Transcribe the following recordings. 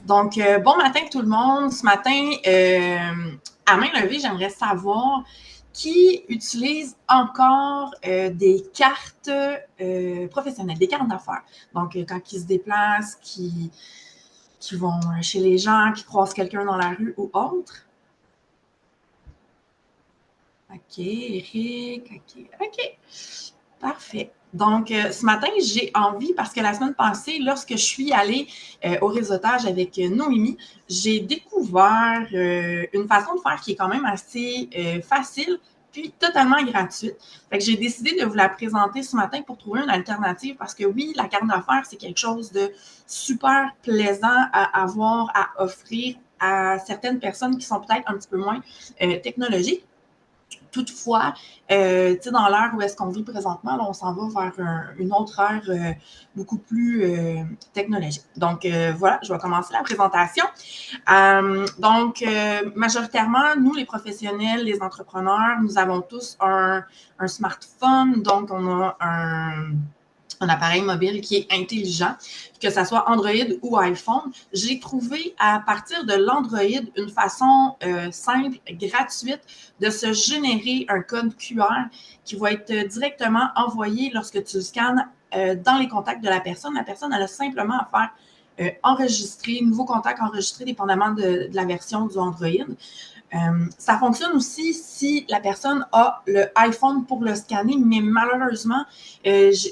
Donc, bon matin tout le monde. Ce matin, à main levée, j'aimerais savoir qui utilise encore des cartes professionnelles, des cartes d'affaires. Donc, quand ils se déplacent, qui vont chez les gens, qui croisent quelqu'un dans la rue ou autre. OK, Eric, OK. Parfait. Donc, ce matin, j'ai envie, parce que la semaine passée, lorsque je suis allée au réseautage avec Noémie, j'ai découvert une façon de faire qui est quand même assez facile, puis totalement gratuite. Fait que j'ai décidé de vous la présenter ce matin pour trouver une alternative, parce que oui, la carte d'affaires, c'est quelque chose de super plaisant à avoir, à offrir à certaines personnes qui sont peut-être un petit peu moins technologiques. Toutefois, dans l'ère où est-ce qu'on vit présentement, là, on s'en va vers une autre ère beaucoup plus technologique. Donc, voilà, je vais commencer la présentation. Majoritairement, nous, les professionnels, les entrepreneurs, nous avons tous un smartphone. Donc, on a un appareil mobile qui est intelligent, que ce soit Android ou iPhone. J'ai trouvé à partir de l'Android une façon simple, gratuite, de se générer un code QR qui va être directement envoyé lorsque tu le scannes dans les contacts de la personne. La personne, elle a simplement à faire enregistrer, nouveau contact enregistré, dépendamment de la version du Android. Ça fonctionne aussi si la personne a le iPhone pour le scanner, mais malheureusement,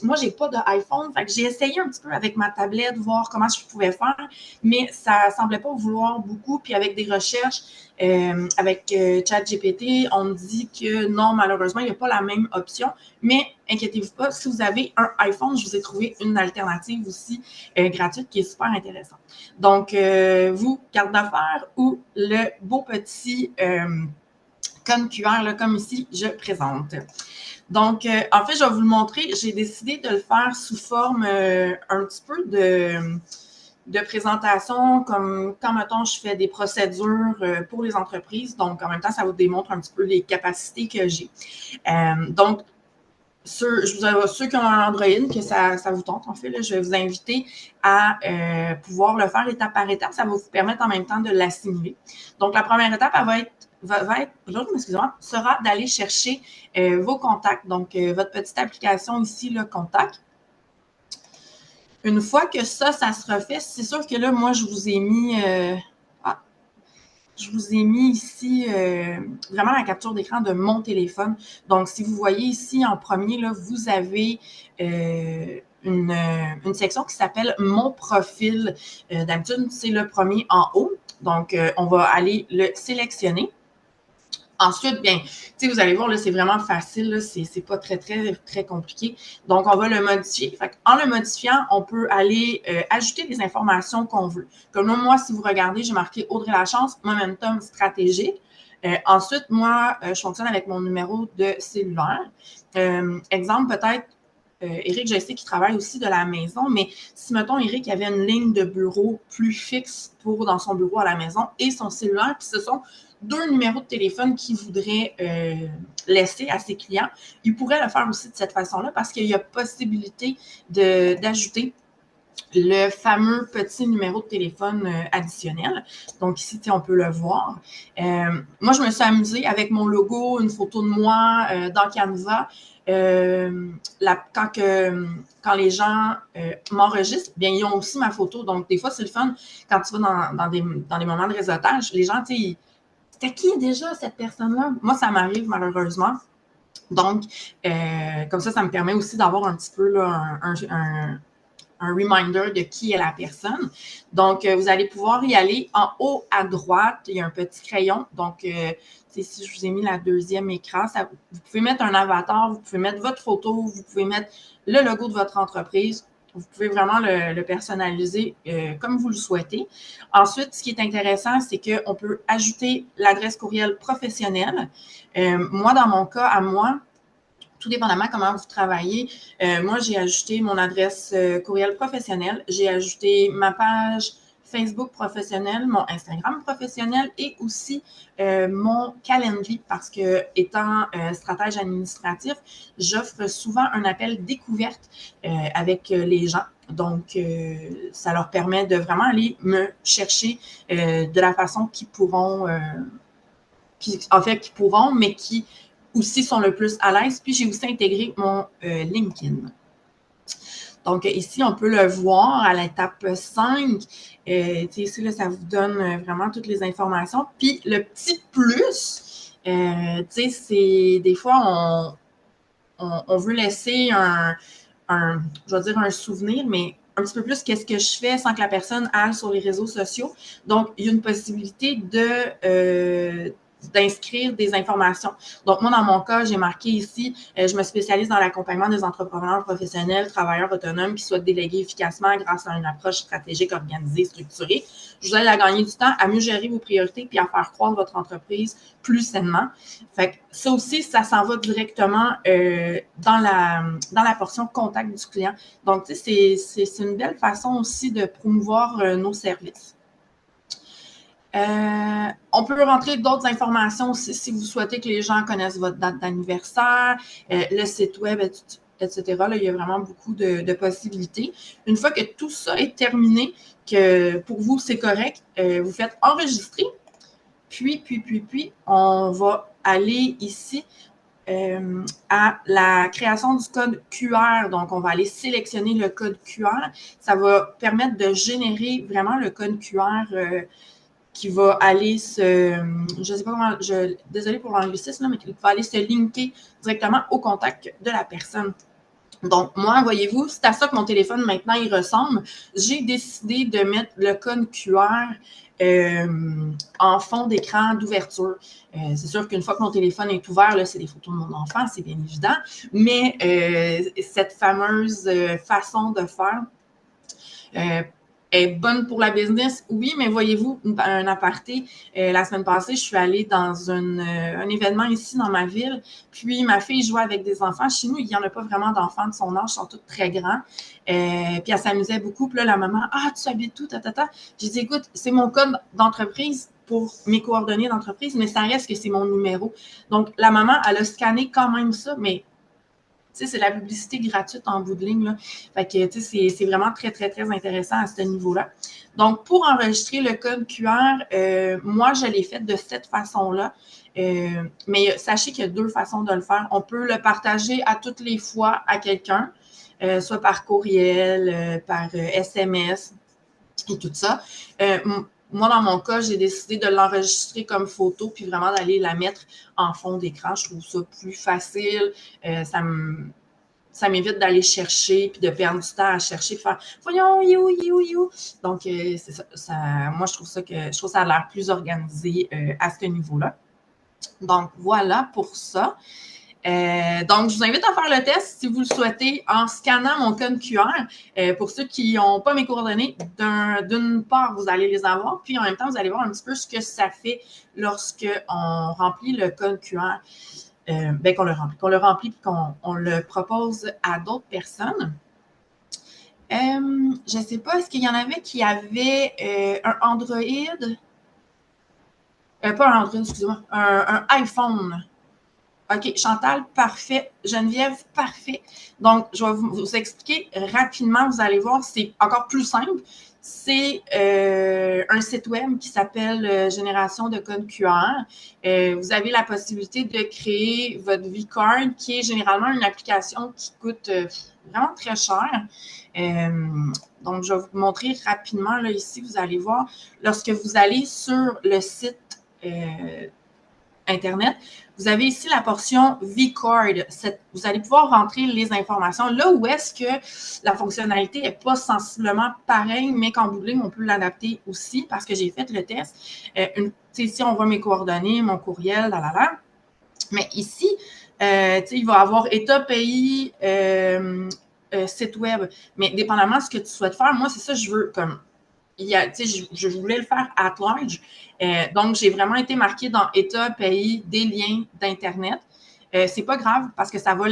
moi, j'ai pas d'iPhone. Fait que j'ai essayé un petit peu avec ma tablette, voir comment je pouvais faire, mais ça semblait pas vouloir beaucoup. Puis avec des recherches, avec ChatGPT, on me dit que non, malheureusement, il n'y a pas la même option. Mais inquiétez-vous pas, si vous avez un iPhone, je vous ai trouvé une alternative aussi gratuite qui est super intéressante. Donc, vous, carte d'affaires ou le beau petit code QR, là, comme ici, je présente. Donc, en fait, je vais vous le montrer. J'ai décidé de le faire sous forme un petit peu de présentation, comme quand, mettons, je fais des procédures pour les entreprises. Donc, en même temps, ça vous démontre un petit peu les capacités que j'ai. Donc, ceux qui ont un Android, que ça vous tente, en fait, là, je vais vous inviter à pouvoir le faire étape par étape. Ça va vous permettre en même temps de l'assimiler. Donc, la première étape, sera d'aller chercher vos contacts. Donc, votre petite application ici, le contact. Une fois que ça se refait, c'est sûr que là, moi, je vous ai mis ici vraiment la capture d'écran de mon téléphone. Donc, si vous voyez ici en premier, là, vous avez une section qui s'appelle « Mon profil ». D'habitude, c'est le premier en haut. Donc, on va aller le sélectionner. Ensuite, bien, vous allez voir, là, c'est vraiment facile, c'est pas très, très, très compliqué. Donc, on va le modifier. Fait en le modifiant, on peut aller ajouter des informations qu'on veut. Comme là, moi, si vous regardez, j'ai marqué Audrey Lachance, momentum stratégique. Ensuite, moi, je fonctionne avec mon numéro de cellulaire. Exemple, peut-être, Eric, je sais qu'il travaille aussi de la maison, mais si, mettons, Eric avait une ligne de bureau plus fixe dans son bureau à la maison et son cellulaire, puis ce sont 2 numéros de téléphone qu'il voudrait laisser à ses clients, il pourrait le faire aussi de cette façon-là parce qu'il y a possibilité d'ajouter le fameux petit numéro de téléphone additionnel. Donc ici, on peut le voir. Moi, je me suis amusée avec mon logo, une photo de moi dans Canva. Quand les gens m'enregistrent, bien, ils ont aussi ma photo. Donc, des fois, c'est le fun quand tu vas dans des moments de réseautage. Les gens, tu sais, c'était qui déjà cette personne-là? Moi, ça m'arrive malheureusement. Donc, comme ça me permet aussi d'avoir un petit peu là, un reminder de qui est la personne. Donc, vous allez pouvoir y aller. En haut à droite, il y a un petit crayon. Donc, si je vous ai mis la deuxième écran, vous pouvez mettre un avatar, vous pouvez mettre votre photo, vous pouvez mettre le logo de votre entreprise. Vous pouvez vraiment le personnaliser comme vous le souhaitez. Ensuite, ce qui est intéressant, c'est qu'on peut ajouter l'adresse courriel professionnelle. Moi, dans mon cas, à moi, tout dépendamment comment vous travaillez, moi, j'ai ajouté mon adresse courriel professionnelle. J'ai ajouté ma page Facebook professionnel, mon Instagram professionnel et aussi mon Calendly parce que, étant stratège administratif, j'offre souvent un appel découverte avec les gens. Donc, ça leur permet de vraiment aller me chercher de la façon qu'ils pourront, mais qui aussi sont le plus à l'aise. Puis, j'ai aussi intégré mon LinkedIn. Donc, ici, on peut le voir à l'étape 5. Ici, là, ça vous donne vraiment toutes les informations. Puis, le petit plus, c'est des fois, on veut laisser je vais dire un souvenir, mais un petit peu plus qu'est-ce que je fais sans que la personne aille sur les réseaux sociaux. Donc, il y a une possibilité d'inscrire des informations. Donc, moi, dans mon cas, j'ai marqué ici, je me spécialise dans l'accompagnement des entrepreneurs professionnels, travailleurs autonomes qui souhaitent déléguer efficacement grâce à une approche stratégique, organisée, structurée. Je vous aide à gagner du temps, à mieux gérer vos priorités puis à faire croître votre entreprise plus sainement. Fait que ça aussi, ça s'en va directement dans la portion contact du client. Donc, tu sais, c'est une belle façon aussi de promouvoir nos services. On peut rentrer d'autres informations aussi si vous souhaitez que les gens connaissent votre date d'anniversaire, le site web, etc. Là, il y a vraiment beaucoup de possibilités. Une fois que tout ça est terminé, que pour vous, c'est correct, vous faites enregistrer. Puis, on va aller ici à la création du code QR. Donc, on va aller sélectionner le code QR. Ça va permettre de générer vraiment le code QR qui va aller je ne sais pas comment, désolée pour l'anglicisme, mais qui va aller se linker directement au contact de la personne. Donc, moi, voyez-vous, c'est à ça que mon téléphone, maintenant, il ressemble. J'ai décidé de mettre le code QR en fond d'écran d'ouverture. C'est sûr qu'une fois que mon téléphone est ouvert, là, c'est des photos de mon enfant, c'est bien évident, mais cette fameuse façon de faire est bonne pour la business, oui, mais voyez-vous, un aparté, la semaine passée, je suis allée dans un événement ici dans ma ville, puis ma fille jouait avec des enfants. Chez nous, il n'y en a pas vraiment d'enfants de son âge, ils sont tous très grands. Puis elle s'amusait beaucoup, puis là, la maman, « Ah, tu habites où? » J'ai dit, « Écoute, c'est mon code d'entreprise pour mes coordonnées d'entreprise, mais ça reste que c'est mon numéro. » Donc, la maman, elle a scanné quand même ça, mais tu sais, c'est la publicité gratuite en bout de ligne, là. Fait que, tu sais, c'est vraiment très, très, très intéressant à ce niveau-là. Donc, pour enregistrer le code QR, moi, je l'ai fait de cette façon-là. Mais sachez qu'il y a deux façons de le faire. On peut le partager à toutes les fois à quelqu'un, soit par courriel, par SMS et tout ça. Moi, dans mon cas, j'ai décidé de l'enregistrer comme photo puis vraiment d'aller la mettre en fond d'écran. Je trouve ça plus facile. Ça m'évite d'aller chercher puis de perdre du temps à chercher, faire « Voyons, you ». Donc, c'est ça. Moi, je trouve ça a l'air plus organisé à ce niveau-là. Donc, voilà pour ça. Donc, je vous invite à faire le test si vous le souhaitez en scannant mon code QR. Pour ceux qui n'ont pas mes coordonnées, d'une part, vous allez les avoir, puis en même temps, vous allez voir un petit peu ce que ça fait lorsque on remplit le code QR. Qu'on le remplit puis qu'on le propose à d'autres personnes. Je ne sais pas, est-ce qu'il y en avait qui avaient un Android? Pas un Android, excusez-moi, un iPhone. OK, Chantal, parfait. Geneviève, parfait. Donc, je vais vous expliquer rapidement. Vous allez voir, c'est encore plus simple. C'est un site web qui s'appelle Génération de code QR. Vous avez la possibilité de créer votre vCard, qui est généralement une application qui coûte vraiment très cher. Donc, je vais vous montrer rapidement. Là, ici, vous allez voir, lorsque vous allez sur le site Internet, vous avez ici la portion vCard. Vous allez pouvoir rentrer les informations. Là où est-ce que la fonctionnalité n'est pas sensiblement pareille, mais qu'en bout de ligne, on peut l'adapter aussi parce que j'ai fait le test. Ici, on voit mes coordonnées, mon courriel, Mais ici, il va y avoir État, pays, site web. Mais dépendamment de ce que tu souhaites faire, moi, c'est ça, je veux comme... je voulais le faire at large. Donc, j'ai vraiment été marquée dans État, pays, des liens d'Internet. c'est pas grave parce que ça va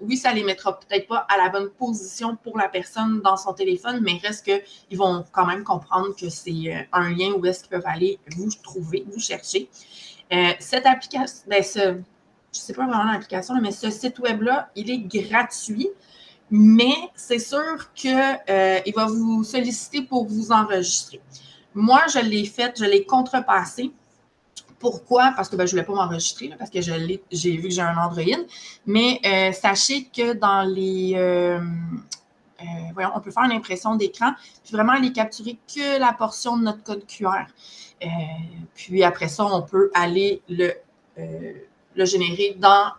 oui, ça les mettra peut-être pas à la bonne position pour la personne dans son téléphone, mais reste qu'ils vont quand même comprendre que c'est un lien où est-ce qu'ils peuvent aller vous trouver, vous chercher. Cette application, je ne sais pas vraiment l'application, mais ce site web-là, il est gratuit. Mais c'est sûr qu'il va vous solliciter pour vous enregistrer. Moi, je l'ai fait, je l'ai contrepassé. Pourquoi? Parce que je ne voulais pas m'enregistrer, là, parce que j'ai vu que j'ai un Android. Mais sachez que dans les... voyons, on peut faire une impression d'écran, puis vraiment aller capturer que la portion de notre code QR. Puis après ça, on peut aller le générer dans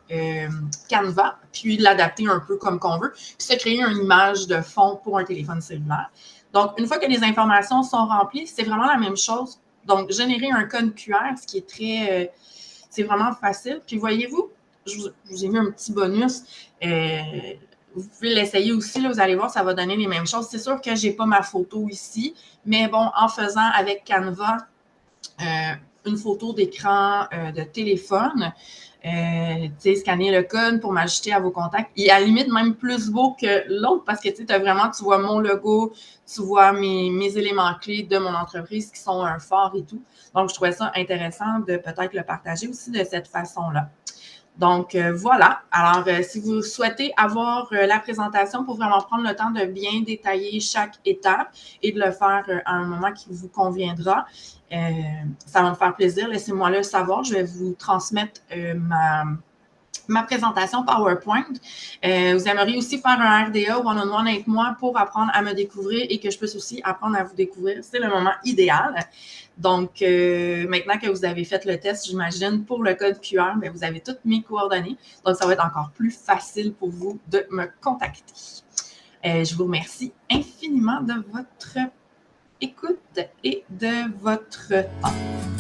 Canva, puis l'adapter un peu comme qu'on veut, puis se créer une image de fond pour un téléphone cellulaire. Donc, une fois que les informations sont remplies, c'est vraiment la même chose. Donc, générer un code QR, ce qui est très... c'est vraiment facile. Puis, voyez-vous, je vous ai mis un petit bonus. Vous pouvez l'essayer aussi, là, vous allez voir, ça va donner les mêmes choses. C'est sûr que je n'ai pas ma photo ici, mais bon, en faisant avec Canva une photo d'écran de téléphone, scanner le code pour m'ajouter à vos contacts. Et à la limite, même plus beau que l'autre parce que tu vois mon logo, tu vois mes éléments clés de mon entreprise qui sont un phare et tout. Donc, je trouvais ça intéressant de peut-être le partager aussi de cette façon-là. Donc, voilà. Alors, si vous souhaitez avoir la présentation pour vraiment prendre le temps de bien détailler chaque étape et de le faire à un moment qui vous conviendra, ça va me faire plaisir. Laissez-moi le savoir. Je vais vous transmettre ma présentation PowerPoint. Vous aimeriez aussi faire un RDA one-on-one avec moi pour apprendre à me découvrir et que je puisse aussi apprendre à vous découvrir. C'est le moment idéal. Donc, maintenant que vous avez fait le test, j'imagine, pour le code QR, bien, vous avez toutes mes coordonnées. Donc, ça va être encore plus facile pour vous de me contacter. Je vous remercie infiniment de votre écoute et de votre temps.